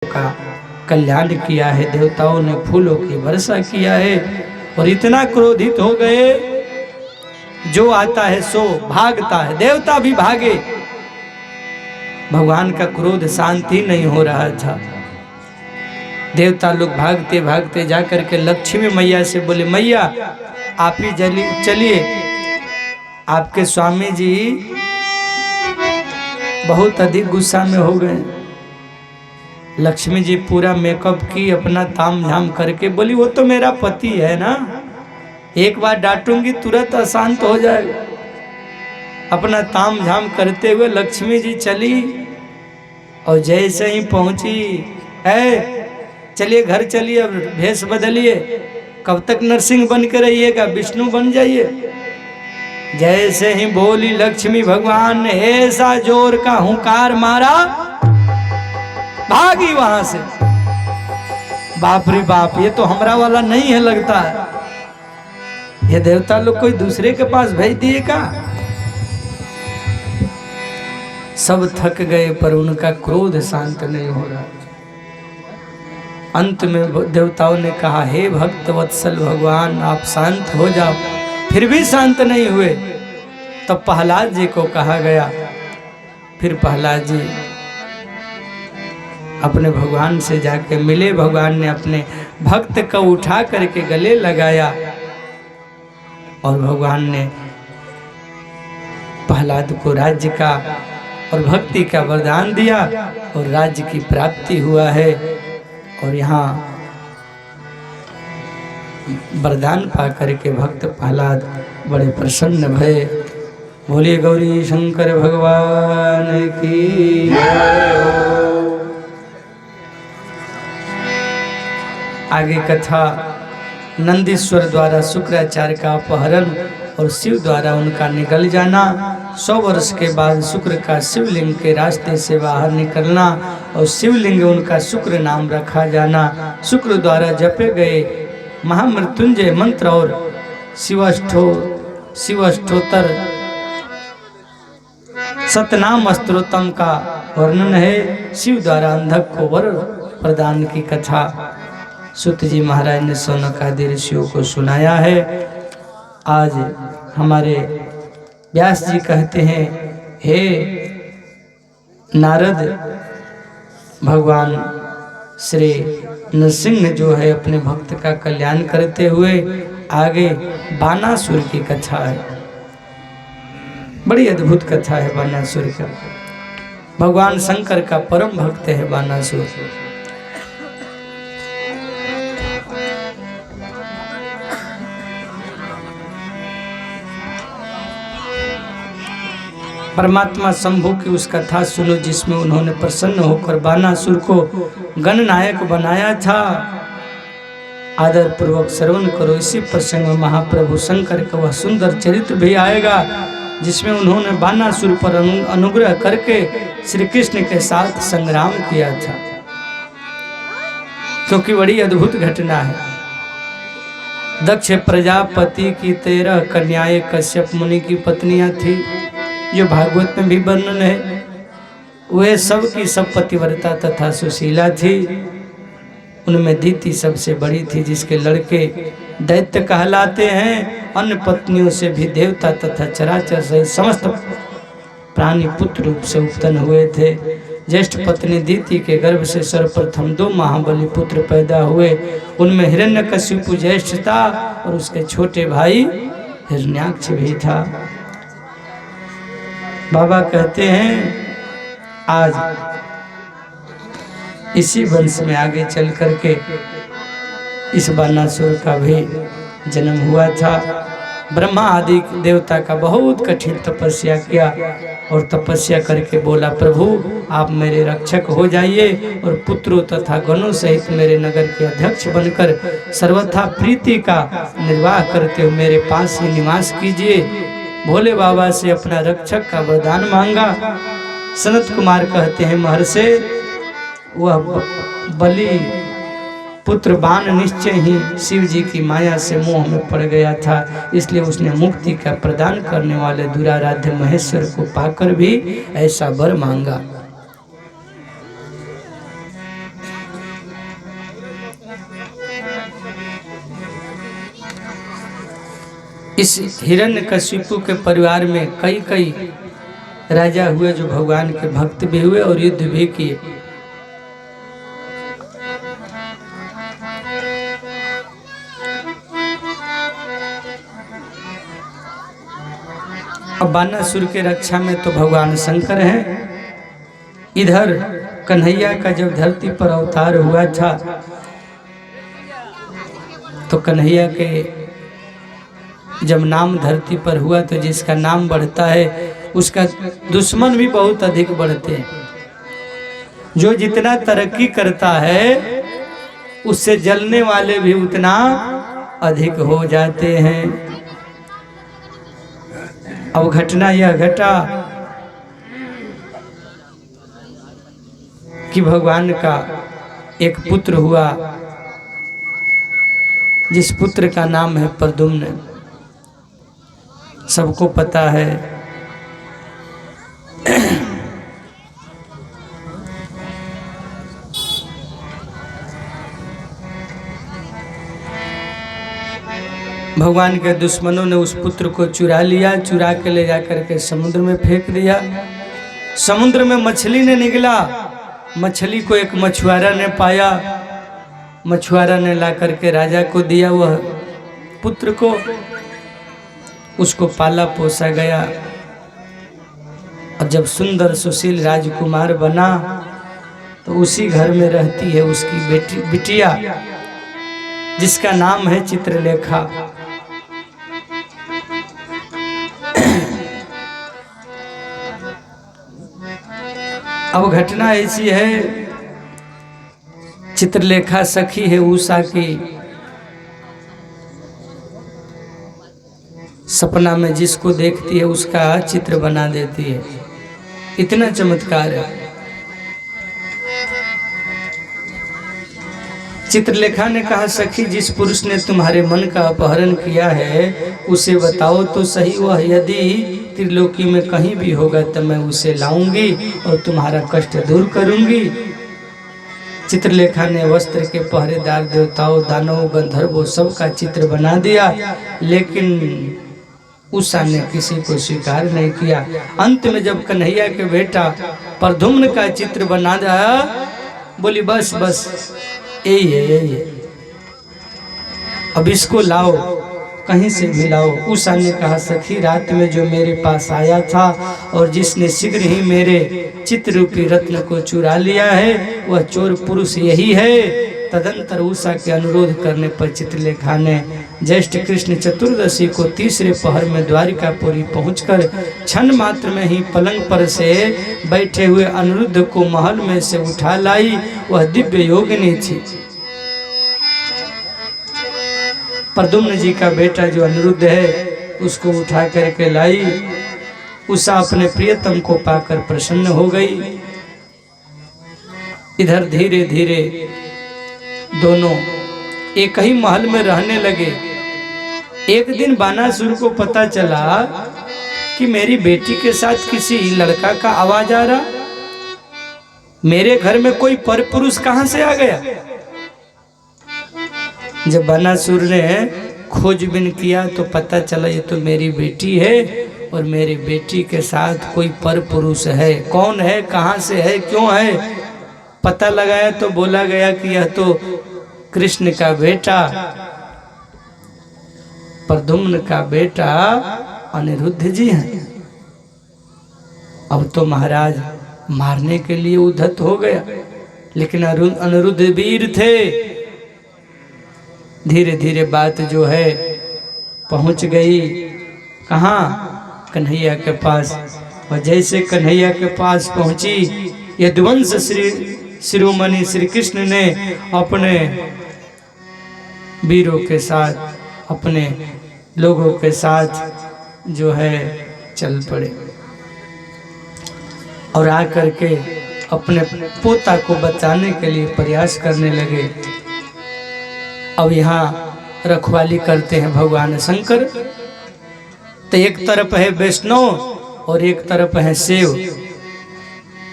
का कल्याण किया है, देवताओं ने फूलों की वर्षा किया है और इतना क्रोधित हो गए, जो आता है सो भागता है, देवता भी भागे। भगवान का क्रोध शांति नहीं हो रहा था। देवता लोग भागते भागते जाकर के लक्ष्मी मैया से बोले, मैया आप ही चलिए, आपके स्वामी जी बहुत अधिक गुस्सा में हो गए। लक्ष्मी जी पूरा मेकअप की, अपना ताम झाम करके बोली, वो तो मेरा पति है ना, एक बार डांटूंगी तुरंत अशांत हो जाएगा। अपना ताम झाम करते हुए लक्ष्मी जी चली और जैसे ही पहुंची, चलिए घर चलिए, अब भेष बदलिए, कब तक नरसिंह बन के रहिएगा, विष्णु बन जाइए। जैसे ही बोली लक्ष्मी, भगवान ने ऐसा जोर का हुंकार मारा, भागी वहां से। बाप रे बाप, ये तो हमरा वाला नहीं है लगता है, ये देवता लोग कोई दूसरे के पास भेज दिए का। सब थक गए पर उनका क्रोध शांत नहीं हो रहा। अंत में देवताओं ने कहा, हे भक्त वत्सल भगवान, आप शांत हो जाओ। फिर भी शांत नहीं हुए। तब प्रहलाद जी को कहा गया। फिर प्रहलाद जी अपने भगवान से जाके मिले। भगवान ने अपने भक्त को उठा करके गले लगाया और भगवान ने प्रहलाद को राज्य का और भक्ति का वरदान दिया और राज्य की प्राप्ति हुआ है। और यहाँ वरदान पा करके भक्त प्रहलाद बड़े प्रसन्न भये। बोलिए गौरी शंकर भगवान की जय हो। आगे कथा, नंदीश्वर द्वारा शुक्राचार्य का अपहरण और शिव द्वारा उनका निकल जाना। 100 वर्ष के बाद शुक्र का शिवलिंग के रास्ते से बाहर निकलना और शिवलिंग उनका शुक्र नाम रखा जाना। शुक्र द्वारा जपे गए महामृत्युंजय मंत्र और शिवाष्टोत्तर सतनाम स्तोत्रम का वर्णन है। शिव द्वारा अंधक को वर प्रदान की कथा सूत जी महाराज ने शौनक आदि ऋषियों को सुनाया है। आज हमारे व्यास जी कहते हैं, हे नारद, भगवान श्री नरसिंह जो है अपने भक्त का कल्याण करते हुए आगे बानासुर की कथा है। बड़ी अद्भुत कथा है बानासुर का। भगवान शंकर का परम भक्त है बानासुर। परमात्मा शंभु की उस कथा सुनो जिसमें उन्होंने प्रसन्न होकर बानासुर को गणनायक बनाया था। आदर पूर्वक श्रवण करो। इसी प्रसंग में महाप्रभु शंकर का वह सुंदर चरित्र भी आएगा जिसमें उन्होंने बानासुर पर अनुग्रह करके श्री कृष्ण के साथ संग्राम किया था, क्योंकि बड़ी अद्भुत घटना है। दक्ष प्रजापति की 13 कन्याएं कश्यप मुनि की पत्नियां थी, जो भागवत में भी वर्णन है। वे सब की सब पतिव्रता तथा सुशीला थी। उनमें दीति सबसे बड़ी थी, जिसके लड़के दैत्य कहलाते हैं। अन्य पत्नियों से भी देवता तथा चराचर सहित समस्त प्राणी पुत्र रूप से उत्पन्न हुए थे। ज्येष्ठ पत्नी दीति के गर्भ से सर्वप्रथम 2 महाबली पुत्र पैदा हुए। उनमें हिरण्यकशिपु ज्येष्ठ था और उसके छोटे भाई हिरण्याक्ष भी था। बाबा कहते हैं, आज इसी वंश में आगे चल करके इस बानासुर का भी जन्म हुआ था। ब्रह्मा आदि देवता का बहुत कठिन तपस्या किया और तपस्या करके बोला, प्रभु आप मेरे रक्षक हो जाइए और पुत्रों तथा गणों सहित मेरे नगर के अध्यक्ष बनकर सर्वथा प्रीति का निर्वाह करते हुए मेरे पास ही निवास कीजिए। भोले बाबा से अपना रक्षक का वरदान मांगा। सनत कुमार कहते हैं, महर्षि वह बलि पुत्र बाण निश्चय ही शिव जी की माया से मोह में पड़ गया था, इसलिए उसने मुक्ति का प्रदान करने वाले दुराराध्य महेश्वर को पाकर भी ऐसा वर मांगा। इस हिरण्यकशिपु के परिवार में कई कई राजा हुए जो भगवान के भक्त भी हुए और युद्ध भी किए। अब बानासुर के रक्षा में तो भगवान शंकर हैं। इधर कन्हैया का जब धरती पर अवतार हुआ था तो कन्हैया के जब नाम धरती पर हुआ तो जिसका नाम बढ़ता है उसका दुश्मन भी बहुत अधिक बढ़ते हैं। जो जितना तरक्की करता है उससे जलने वाले भी उतना अधिक हो जाते हैं। अब घटना यह घटा कि भगवान का एक पुत्र हुआ जिस पुत्र का नाम है प्रद्युम्न। सबको पता है भगवान के दुश्मनों ने उस पुत्र को चुरा लिया, चुरा के ले जाकर के समुद्र में फेंक दिया। समुद्र में मछली ने निगला, मछली को एक मछुआरा ने पाया, मछुआरा ने ला करके राजा को दिया वह पुत्र को, उसको पाला पोसा गया। और जब सुंदर सुशील राजकुमार बना तो उसी घर में रहती है उसकी बिटिया जिसका नाम है चित्रलेखा। अब घटना ऐसी है, चित्रलेखा सखी है उषा की। सपना में जिसको देखती है उसका चित्र बना देती है, इतना चमत्कार है। चित्रलेखा ने कहा सखी जिस पुरुष ने तुम्हारे मन का अपहरण किया है उसे बताओ तो सही, वह यदि त्रिलोकी में कहीं भी होगा तो मैं उसे लाऊंगी और तुम्हारा कष्ट दूर करूंगी। चित्रलेखा ने वस्त्र के पहरेदार देवताओं, दानवों, गंधर्वों सबका चित्र बना दिया, लेकिन उषा ने किसी को स्वीकार नहीं किया। अंत में जब कन्हैया के बेटा प्रद्युम्न का चित्र बना दिया, बोली बस बस यही है, यही है, अब इसको लाओ, कहीं से भी लाओ। उषा ने कहा सखी रात में जो मेरे पास आया था और जिसने शीघ्र ही मेरे चित्र रूपी रत्न को चुरा लिया है वह चोर पुरुष यही है। तदंतर उषा के अनुरोध करने पर चित्रलेखा ने ज्येष्ठ कृष्ण चतुर्दशी को तीसरे पहर में द्वारिकापुरी पहुंचकर क्षण मात्र में ही पलंग पर से बैठे हुए अनिरुद्ध को महल में से उठा लाई। वह दिव्य योगिनी थी। प्रद्युम्न जी का बेटा जो अनिरुद्ध है उसको उठा करके लाई। उषा अपने प्रियतम को पाकर प्रसन्न हो गई। इधर धीरे धीरे दोनों एक ही महल में रहने लगे। एक दिन बानासुर को पता चला कि मेरी बेटी के साथ किसी लड़का का आवाज आ रहा, मेरे घर में कोई परपुरुष कहां से आ गया। जब बानासुर ने खोजबीन किया तो पता चला ये तो मेरी बेटी है और मेरी बेटी के साथ कोई परपुरुष है। कौन है, कहां से है, क्यों है, पता लगाया तो बोला गया कि यह तो कृष्ण का बेटा प्रद्युम्न का बेटा अनिरुद्ध जी हैं। अब तो महाराज मारने के लिए उद्धत हो गया, लेकिन अनिरुद्ध वीर थे। धीरे धीरे बात जो है पहुंच गई कहाँ, कन्हैया के पास। और जैसे कन्हैया के पास पहुंची यदुवंश शिरोमणि श्री कृष्ण ने अपने वीरों के साथ, अपने लोगों के साथ जो है चल पड़े और आकर के अपने पोता को बचाने के लिए प्रयास करने लगे। अब यहाँ रखवाली करते हैं भगवान शंकर। तो एक तरफ है वैष्णव और एक तरफ है शिव,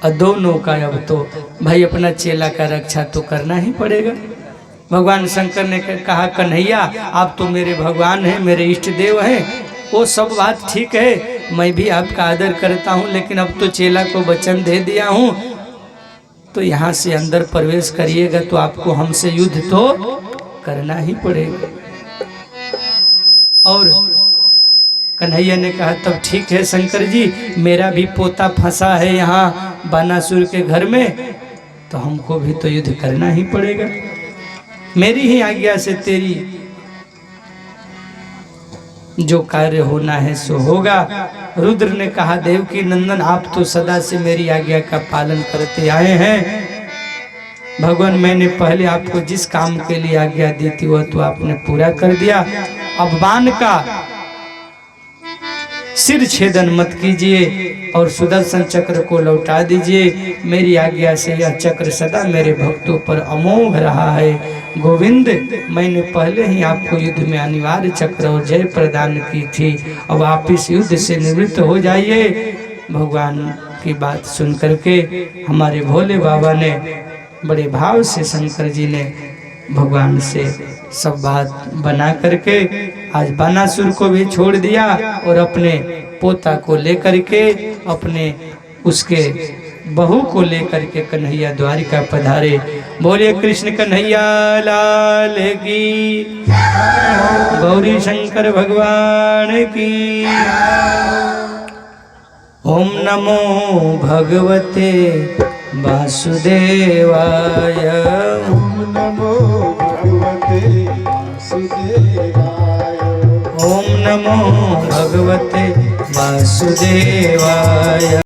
और दोनों का अब तो भाई अपना चेला का रक्षा तो करना ही पड़ेगा। भगवान शंकर ने कहा कन्हैया आप तो मेरे भगवान हैं, मेरे इष्ट देव हैं, वो सब बात ठीक है, मैं भी आपका आदर करता हूँ, लेकिन अब तो चेला को वचन दे दिया हूँ, तो यहाँ से अंदर प्रवेश करिएगा तो आपको हमसे युद्ध तो करना ही पड़ेगा। और कन्हैया ने कहा तब ठीक है शंकर जी, मेरा भी पोता फंसा है यहाँ बानासुर के घर में, तो हमको भी तो युद्ध करना ही पड़ेगा, मेरी ही आज्ञा से तेरी जो कार्य होना है सो होगा। रुद्र ने कहा देवकी नंदन आप तो सदा से मेरी आज्ञा का पालन करते आए हैं, भगवान मैंने पहले आपको जिस काम के लिए आज्ञा दी थी वह तो आपने पूरा कर दिया, अब बाण का सिर छेदन मत कीजिए और सुदर्शन चक्र को लौटा दीजिए, मेरी आज्ञा से यह चक्र सदा मेरे भक्तों पर अमोघ रहा है। गोविंद मैंने पहले ही आपको युद्ध में अनिवार्य चक्र और जय प्रदान की थी, अब आप इस युद्ध से निवृत्त हो जाइए। भगवान की बात सुन करके हमारे भोले बाबा ने बड़े भाव से शंकर जी ने भगवान से सब बात बना करके आज बानासुर को भी छोड़ दिया और अपने पोता को लेकर के अपने उसके बहू को लेकर के कन्हैया द्वारिका पधारे। बोलिए कृष्ण कन्हैया लाल की, गौरी शंकर भगवान की। ओम नमो भगवते वासुदेवाय, ओम नमो भगवते वासुदेवाय, ओम नमो भगवते वासुदेवाय।